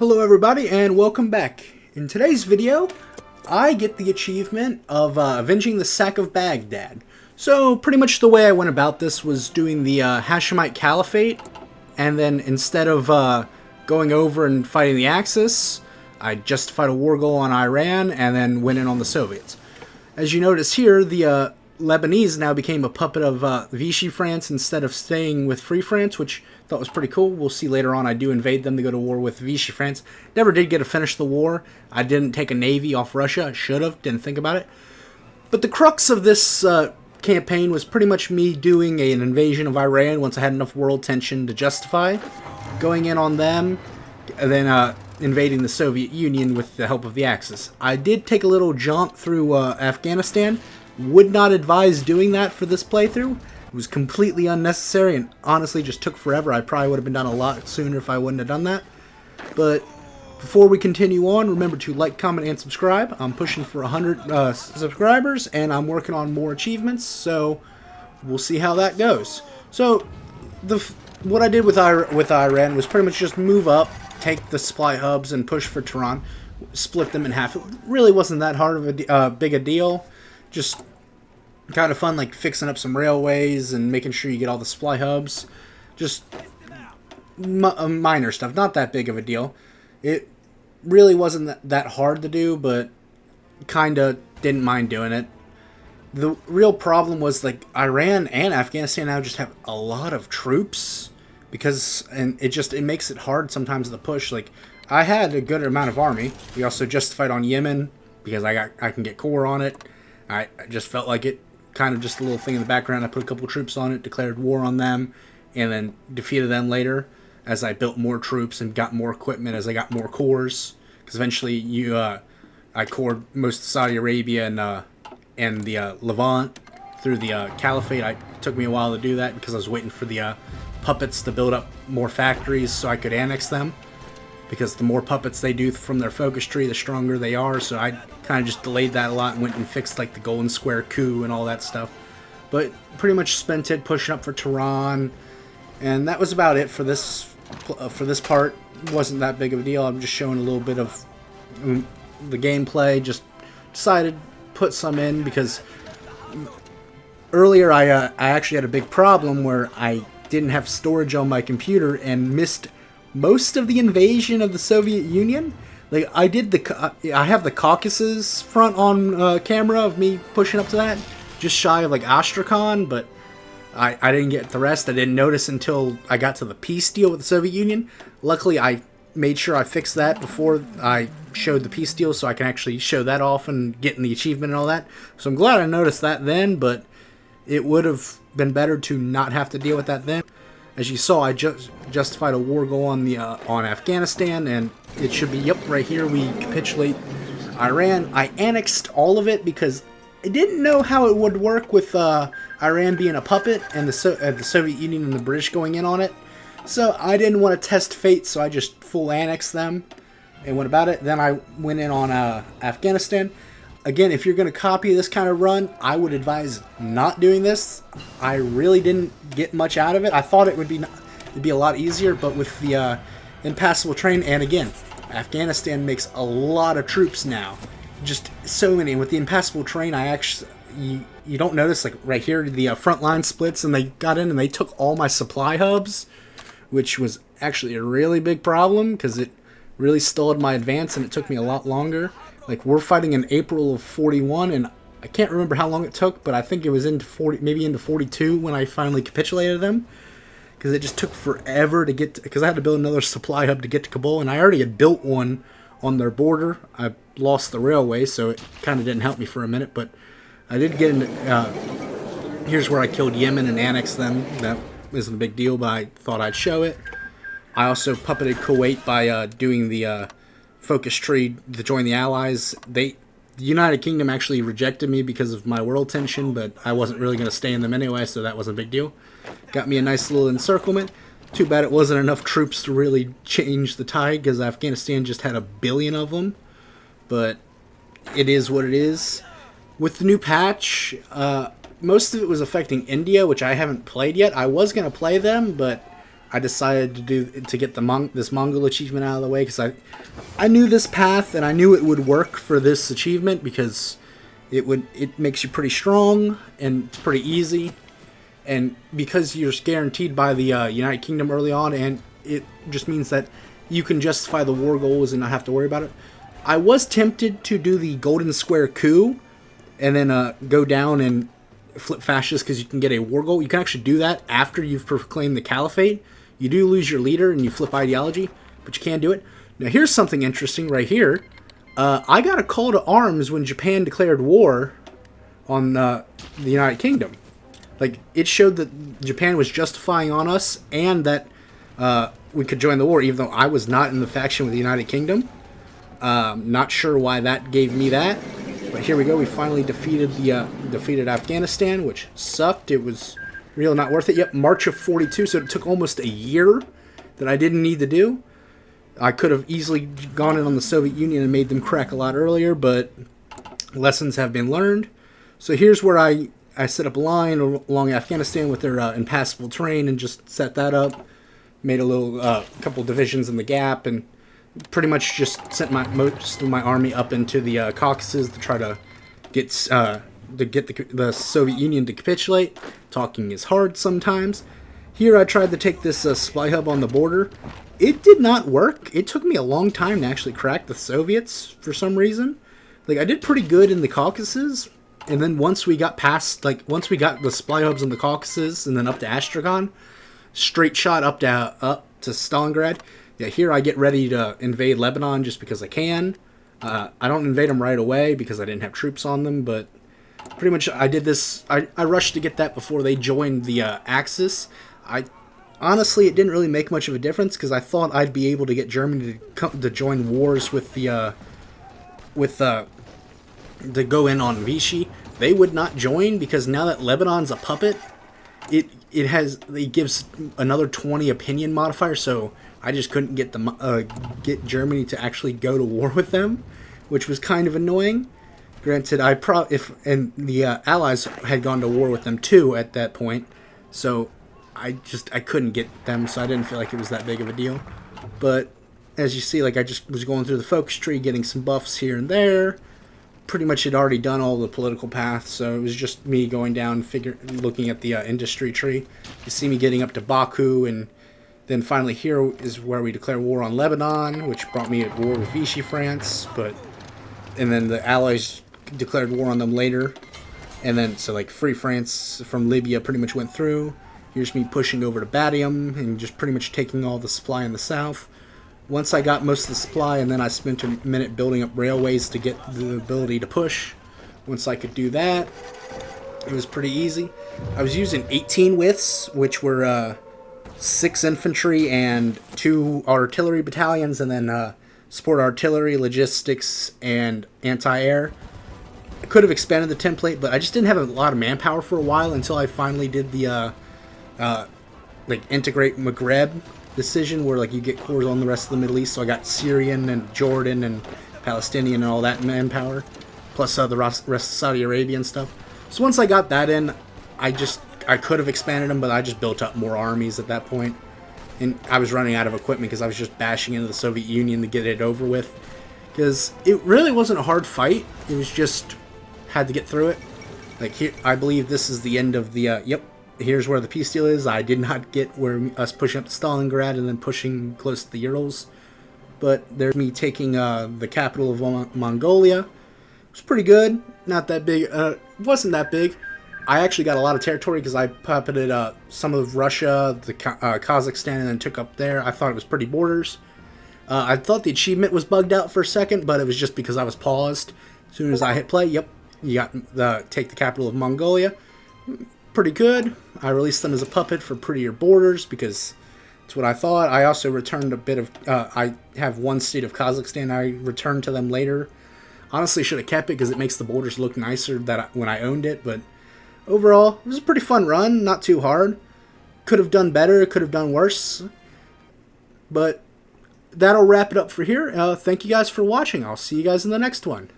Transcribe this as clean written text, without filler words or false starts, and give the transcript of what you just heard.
Hello everybody and welcome back. In today's video, I get the achievement of Avenging the Sack of Baghdad. So pretty much the way I went about this was doing the Hashemite Caliphate, and then instead of going over and fighting the Axis, I justified a war goal on Iran and then went in on the Soviets. As you notice here, the Lebanese now became a puppet of Vichy France instead of staying with Free France, which I thought was pretty cool. We'll see later on I do invade them to go to war with Vichy France. Never did get to finish the war. I didn't take a navy off Russia. I should have. Didn't think about it. But the crux of this campaign was pretty much me doing an invasion of Iran once I had enough world tension to justify. Going in on them, and then invading the Soviet Union with the help of the Axis. I did take a little jaunt through Afghanistan. Would not advise doing that for this playthrough. It was completely unnecessary and honestly just took forever. I probably would have been done a lot sooner if I wouldn't have done that. But before we continue on, remember to like, comment, and subscribe. I'm pushing for 100 subscribers and I'm working on more achievements, so we'll see how that goes. So what I did with Iran was pretty much just move up, take the supply hubs and push for Tehran, split them in half. It really wasn't that hard of a big a deal. Just kind of fun, like fixing up some railways and making sure you get all the supply hubs. Just minor stuff, not that big of a deal. It really wasn't that hard to do, but kind of didn't mind doing it. The real problem was like Iran and Afghanistan now just have a lot of troops and it makes it hard sometimes to push. Like I had a good amount of army. We also justified on Yemen because I can get core on it. I just felt like it, kind of just a little thing in the background. I put a couple troops on it, declared war on them, and then defeated them later as I built more troops and got more equipment as I got more cores. Because eventually I cored most of Saudi Arabia and the Levant through the Caliphate. It took me a while to do that because I was waiting for the puppets to build up more factories so I could annex them. Because the more puppets they do from their focus tree, the stronger they are. So I kind of just delayed that a lot and went and fixed like the golden square coup and all that stuff. But pretty much spent it pushing up for Tehran, and that was about it for this part. It wasn't that big of a deal. I'm just showing a little bit of the gameplay. Just decided to put some in because earlier I actually had a big problem where I didn't have storage on my computer and missed most of the invasion of the Soviet Union. Like I have the Caucasus front on camera of me pushing up to that, just shy of like Astrakhan, but I didn't get the rest. I didn't notice until I got to the peace deal with the Soviet Union. Luckily, I made sure I fixed that before I showed the peace deal, so I can actually show that off and get in the achievement and all that. So I'm glad I noticed that then, but it would have been better to not have to deal with that then. As you saw, I justified a war goal on Afghanistan, and it should be, yep, right here. We capitulate Iran. I annexed all of it because I didn't know how it would work with Iran being a puppet and the Soviet Union and the British going in on it. So I didn't want to test fate, so I just full annexed them and went about it. Then I went in on Afghanistan. Again, if you're going to copy this kind of run, I would advise not doing this. I really didn't get much out of it. I thought it'd be a lot easier, but with the impassable terrain, and again, Afghanistan makes a lot of troops now. Just so many. With the impassable terrain, you don't notice, like right here, the front line splits, and they got in and they took all my supply hubs, which was actually a really big problem because it really stalled my advance and it took me a lot longer. Like we're fighting in April of 41, and I can't remember how long it took, but I think it was into 40, maybe into 42 when I finally capitulated them, because it just took forever to get. Because I had to build another supply hub to get to Kabul, and I already had built one on their border. I lost the railway, so it kind of didn't help me for a minute, but I did get into. Here's where I killed Yemen and annexed them. That isn't a big deal, but I thought I'd show it. I also puppeted Kuwait by doing the focus tree to join the Allies. The United Kingdom actually rejected me because of my world tension, but I wasn't really going to stay in them anyway, so that wasn't a big deal. Got me a nice little encirclement. Too bad it wasn't enough troops to really change the tide, because Afghanistan just had 1 billion of them. But it is what it is. With the new patch, most of it was affecting India, which I haven't played yet. I was going to play them, but I decided to get this Mongol achievement out of the way because I knew this path and I knew it would work for this achievement because it makes you pretty strong and it's pretty easy, and because you're guaranteed by the United Kingdom early on, and it just means that you can justify the war goals and not have to worry about it. I was tempted to do the Golden Square coup and then go down and flip fascist because you can get a war goal. You can actually do that after you've proclaimed the caliphate. You do lose your leader and you flip ideology, but you can do it. Now here's something interesting right here. I got a call to arms when Japan declared war on the United Kingdom. Like, it showed that Japan was justifying on us and that we could join the war, even though I was not in the faction with the United Kingdom. Not sure why that gave me that, but here we go. We finally defeated Afghanistan, which sucked. It was really not worth it. Yep, March of 42, so it took almost a year that I didn't need to do. I could have easily gone in on the Soviet Union and made them crack a lot earlier, but lessons have been learned. So here's where I set up a line along Afghanistan with their impassable terrain and just set that up. Made a little couple divisions in the gap and pretty much just sent most of my army up into the Caucasus to try to get the Soviet Union to capitulate. Talking is hard sometimes. Here I tried to take this supply hub on the border. It did not work. It took me a long time to actually crack the Soviets for some reason. Like, I did pretty good in the Caucasus, and then once we got the supply hubs in the Caucasus and then up to Astrakhan, straight shot up to Stalingrad. Yeah, here I get ready to invade Lebanon just because I can. I don't invade them right away because I didn't have troops on them, but pretty much I did this. I rushed to get that before they joined the Axis. Honestly, it didn't really make much of a difference because I thought I'd be able to get Germany to join wars with to go in on Vichy. They would not join because now that Lebanon's a puppet, it gives another 20 opinion modifier. So I just couldn't get Germany to actually go to war with them, which was kind of annoying. Granted, the Allies had gone to war with them too at that point, so I couldn't get them, so I didn't feel like it was that big of a deal. But as you see, like, I just was going through the focus tree, getting some buffs here and there. Pretty much had already done all the political paths, so it was just me going down, looking at the industry tree. You see me getting up to Baku, and then finally here is where we declare war on Lebanon, which brought me at war with Vichy France, and then the Allies declared war on them later. And then, so like Free France from Libya pretty much went through. Here's me pushing over to Batium and just pretty much taking all the supply in the south. Once I got most of the supply, and then I spent a minute building up railways to get the ability to push. Once I could do that, it was pretty easy. I was using 18 withs, which were 6 infantry and 2 artillery battalions, and then support artillery, logistics, and anti-air. I could have expanded the template, but I just didn't have a lot of manpower for a while until I finally did the integrate Maghreb decision, where like you get cores on the rest of the Middle East. So I got Syrian and Jordan and Palestinian and all that manpower, plus the rest of Saudi Arabia and stuff. So once I got that in, I could have expanded them, but I just built up more armies at that point. And I was running out of equipment because I was just bashing into the Soviet Union to get it over with. Because it really wasn't a hard fight. It was just had to get through it. Like here, I believe this is the end of the. Yep, here's where the peace deal is. I did not get where us pushing up to Stalingrad and then pushing close to the Urals. But there's me taking the capital of Mongolia. It was pretty good. Not that big. It wasn't that big. I actually got a lot of territory because I puppeted some of Russia, the Kazakhstan, and then took up there. I thought it was pretty borders. I thought the achievement was bugged out for a second, but it was just because I was paused. As soon as I hit play, yep, you got take the capital of Mongolia. Pretty good. I released them as a puppet for prettier borders because that's what I thought. I also returned a bit of. I have one state of Kazakhstan. I returned to them later. Honestly, should have kept it because it makes the borders look nicer when I owned it, but. Overall, it was a pretty fun run, not too hard. Could have done better, could have done worse. But that'll wrap it up for here. Thank you guys for watching. I'll see you guys in the next one.